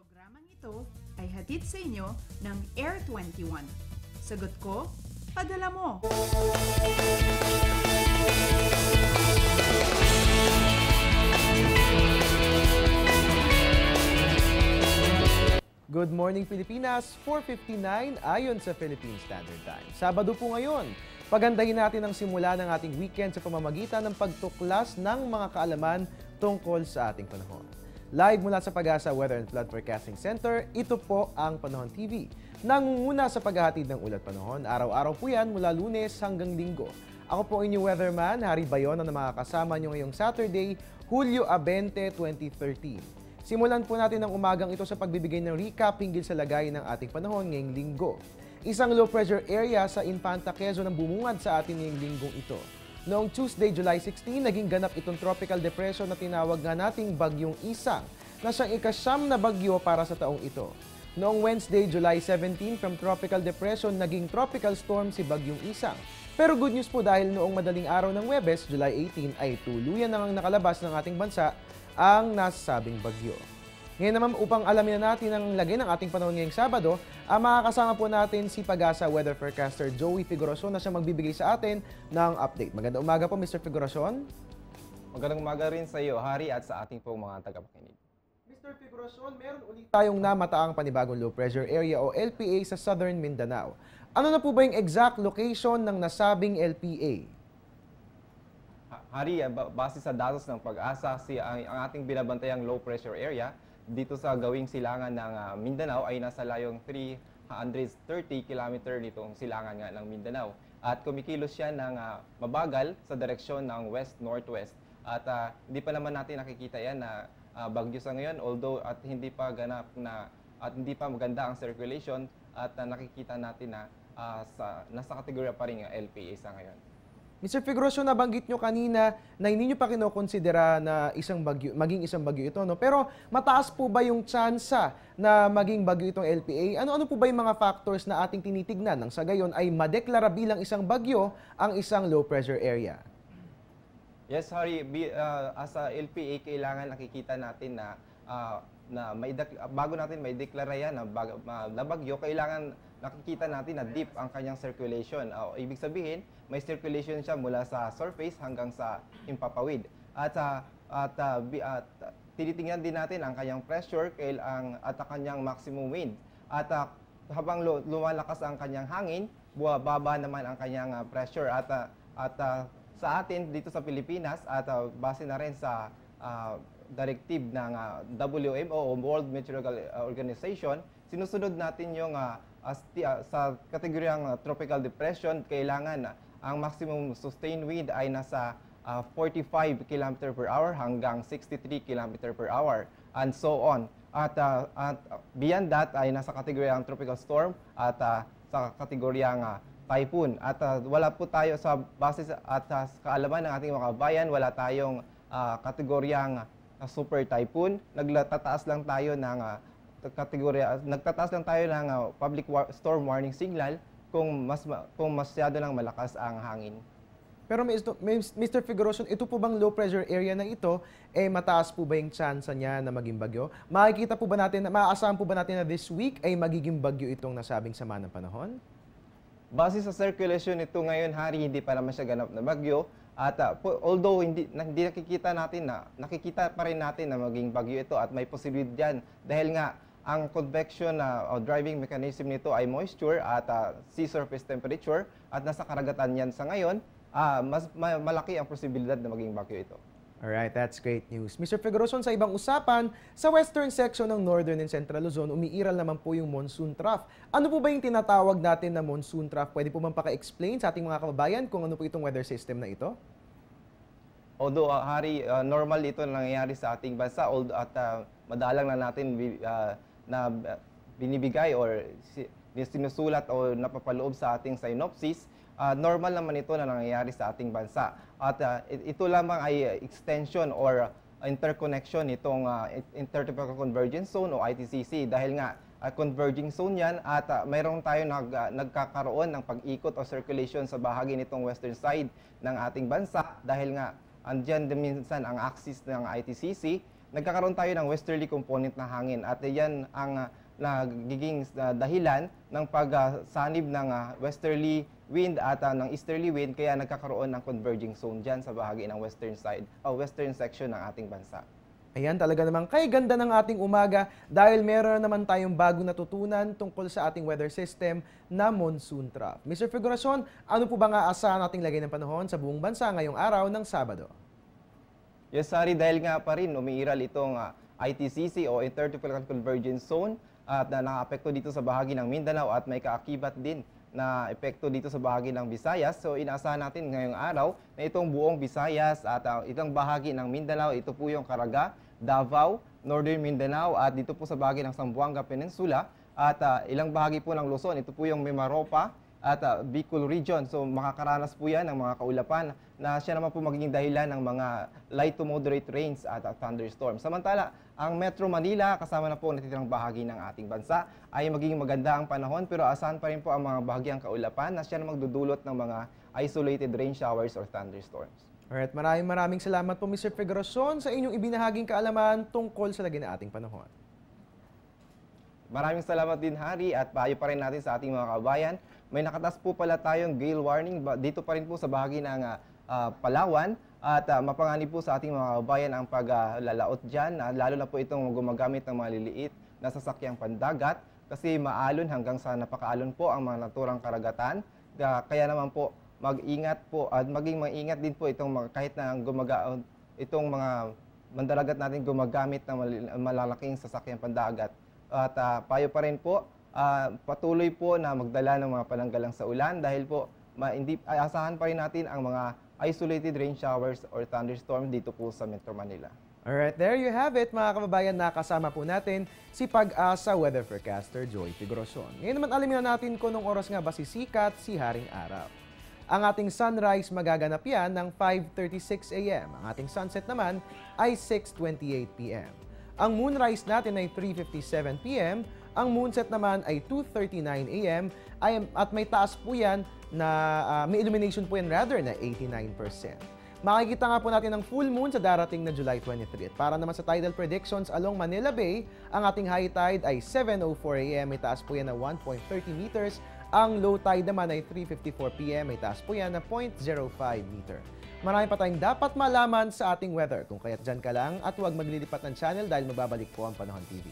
Programang ito ay hatid sa inyo ng Air 21. Sagot ko, padala mo! Good morning Pilipinas, 4:59 ayon sa Philippine Standard Time. Sabado po ngayon, pagandahin natin ang simula ng ating weekend sa pamamagitan ng pagtuklas ng mga kaalaman tungkol sa ating panahon. Live mula sa Pag-asa Weather and Flood Forecasting Center, ito po ang Panahon TV. Nangunguna sa paghahatid ng ulat panahon, araw-araw po yan mula Lunes hanggang Linggo. Ako po inyong weatherman, Harry Bayon, na makakasama nyo ngayong Saturday, Hulyo 20, 2013. Simulan po natin ang umagang ito sa pagbibigay ng recap hinggil sa lagay ng ating panahon ngayong Linggo. Isang low pressure area sa Infanta Quezon ang bumungad sa atin ngayong Linggong ito. Noong Tuesday, July 16, naging ganap itong tropical depression na tinawag nga nating Bagyong Isang, na siyang ikasyam na bagyo para sa taong ito. Noong Wednesday, July 17, from tropical depression, naging tropical storm si Bagyong Isang. Pero good news po dahil noong madaling araw ng Huwebes, July 18, ay tuluyan nang nakalabas ng ating bansa ang nasabing bagyo. Ngayon naman, upang alamin na natin ang lagay ng ating panahon ngayong Sabado, makakasama po natin si Pag-asa Weather Forecaster Joey Figuracion na siyang magbibigay sa atin ng update. Magandang umaga po, Mr. Figuracion. Magandang umaga rin sa iyo, Hari, at sa ating pong mga tagapakinig. Mr. Figuracion, meron ulit tayong namataang panibagong low pressure area o LPA sa Southern Mindanao. Ano na po ba yung exact location ng nasabing LPA? Hari, base sa datos ng Pag-asa, ang ating binabantayang low pressure area dito sa gawing silangan ng Mindanao ay nasa layong 330 km nitong silangan nga ng Mindanao. At kumikilos siya ng mabagal sa direksyon ng west-northwest. At hindi pa naman natin nakikita yan na bagyo sa ngayon, although at hindi pa ganap na at hindi pa maganda ang circulation at nakikita natin na nasa kategorya pa rin ang LPA sa ngayon. Mr. Figuracion, nabanggit nyo kanina na hindi nyo pa kinokonsidera na maging isang bagyo ito, no? Pero mataas po ba yung tsansa na maging bagyo itong LPA? Ano-ano po ba yung mga factors na ating tinitignan nang sa gayon ay madeklara bilang isang bagyo ang isang low pressure area? Yes, Harry, as a LPA, kailangan nakikita natin na bago natin may deklara yan na bagyo, kailangan nakikita natin na deep ang kanyang circulation. Ibig sabihin, may circulation siya mula sa surface hanggang sa himpapawid. At tinitingnan din natin ang kanyang pressure at ang kanyang maximum wind. At habang lumalakas ang kanyang hangin, baba naman ang kanyang pressure. At sa atin dito sa Pilipinas at base na rin sa directive ng WMO o World Meteorological Organization, sinusunod natin yung sa kategoryang tropical depression, kailangan ang maximum sustained wind ay nasa 45 km per hour hanggang 63 km per hour and so on. At beyond that ay nasa kategoryang tropical storm at sa kategoryang typhoon. At wala po tayo sa base at sa kaalaman ng ating mga kabayan, wala tayong kategoryang super typhoon. Nagtataas lang tayo ng public storm warning signal kung masyado lang malakas ang hangin. Pero Mr. Figuracion, ito po bang low pressure area na ito, mataas po ba yung chance niya na maging bagyo? Makikita po ba natin, maaasahan po ba natin na this week ay magiging bagyo itong nasabing sama ng panahon? Base sa circulation nito ngayon, Hari, hindi pa naman siya ganap na bagyo. At although hindi nakikita pa rin natin na maging bagyo ito at may posibilidad dyan dahil nga ang convection o driving mechanism nito ay moisture at sea surface temperature at nasa karagatan yan sa ngayon, mas malaki ang posibilidad na maging bagyo ito. Alright, that's great news. Mr. Figuracion, sa ibang usapan, sa western section ng Northern and Central Luzon, umiiral naman po yung monsoon trough. Ano po ba yung tinatawag natin na monsoon trough? Pwede po bang paka-explain sa ating mga kababayan kung ano po itong weather system na ito? Although, Hari, normal ito na nangyayari sa ating bansa at madalang na natin na binibigay or sinusulat o napapaloob sa ating synopsis, normal naman ito na nangyayari sa ating bansa. At ito lamang ay extension or interconnection itong Intertropical Convergence Zone o ITCC dahil nga converging zone yan at mayroon tayo nagkakaroon ng pag-ikot o circulation sa bahagi nitong western side ng ating bansa dahil nga andyan din minsan ang axis ng ITCC nagkakaroon tayo ng westerly component na hangin at yan ang nagiging dahilan ng pagsanib ng westerly wind at ng easterly wind, kaya nagkakaroon ng converging zone dyan sa bahagi ng western side o western section ng ating bansa. Ayan, talaga naman kay ganda ng ating umaga dahil meron naman tayong bagong natutunan tungkol sa ating weather system na monsoon trough. Mr. Figuracion, ano po ba nga aasahan nating lagay ng panahon sa buong bansa ngayong araw ng Sabado? Yes, sorry, dahil nga pa rin umiiral itong ITCZ o Intertropical Convergence Zone at nakaapekto dito sa bahagi ng Mindanao at may kaakibat din na epekto dito sa bahagi ng Visayas. So inaasahan natin ngayong araw na itong buong Visayas at itong bahagi ng Mindanao, ito po yung Caraga, Davao, Northern Mindanao at dito po sa bahagi ng Zamboanga Peninsula at ilang bahagi po ng Luzon, ito po yung Mimaropa at Bicol Region. So makakaranas po yan ng mga kaulapan na siya naman po magiging dahilan ng mga light to moderate rains at thunderstorms. Samantala, ang Metro Manila, kasama na po ang natitirang bahagi ng ating bansa, ay magiging maganda ang panahon pero asahan pa rin po ang mga bahagyang kaulapan na siya na magdudulot ng mga isolated rain showers or thunderstorms. Alright, maraming salamat po Mr. Figuracion sa inyong ibinahaging kaalaman tungkol sa lagay ng ating panahon. Maraming salamat din, Hari, at payo pa rin natin sa ating mga kabayan. May nakatas po pala tayong gale warning dito pa rin po sa bahagi ng Palawan at mapanganib po sa ating mga kabayan ang paglalaot dyan, lalo na po itong gumagamit ng mga liliit na sasakyang pandagat kasi maalon hanggang sa napakaalon po ang mga naturang karagatan. Kaya naman po mag-ingat po at maging maingat din po itong kahit na itong mga mandaragat natin gumagamit ng malalaking sasakyang pandagat. At payo pa rin po, patuloy po na magdala ng mga pananggalang sa ulan dahil po asahan pa rin natin ang mga isolated rain showers or thunderstorm dito po sa Metro Manila. Alright, there you have it mga kababayan, nakasama po natin si Pag-asa weather forecaster Joy Figuracion. Ngayon naman alamin na natin kung anong oras nga ba sisikat si Haring Araw. Ang ating sunrise magaganap yan ng 5:36 a.m. Ang ating sunset naman ay 6:28 p.m. Ang moonrise natin ay 3:57 p.m. Ang moonset naman ay 2:39 a.m. At may taas po yan na may illumination po yan rather na 89%. Makikita nga po natin ang full moon sa darating na July 23. At para naman sa tidal predictions along Manila Bay, ang ating high tide ay 7:04 a.m. May taas po yan na 1.30 meters. Ang low tide naman ay 3:54 p.m. May taas po yan na 0.05 meter. Marami pa tayong dapat malaman sa ating weather. Kung kaya't dyan ka lang at huwag maglilipat ng channel dahil mababalik po ang Panahon TV.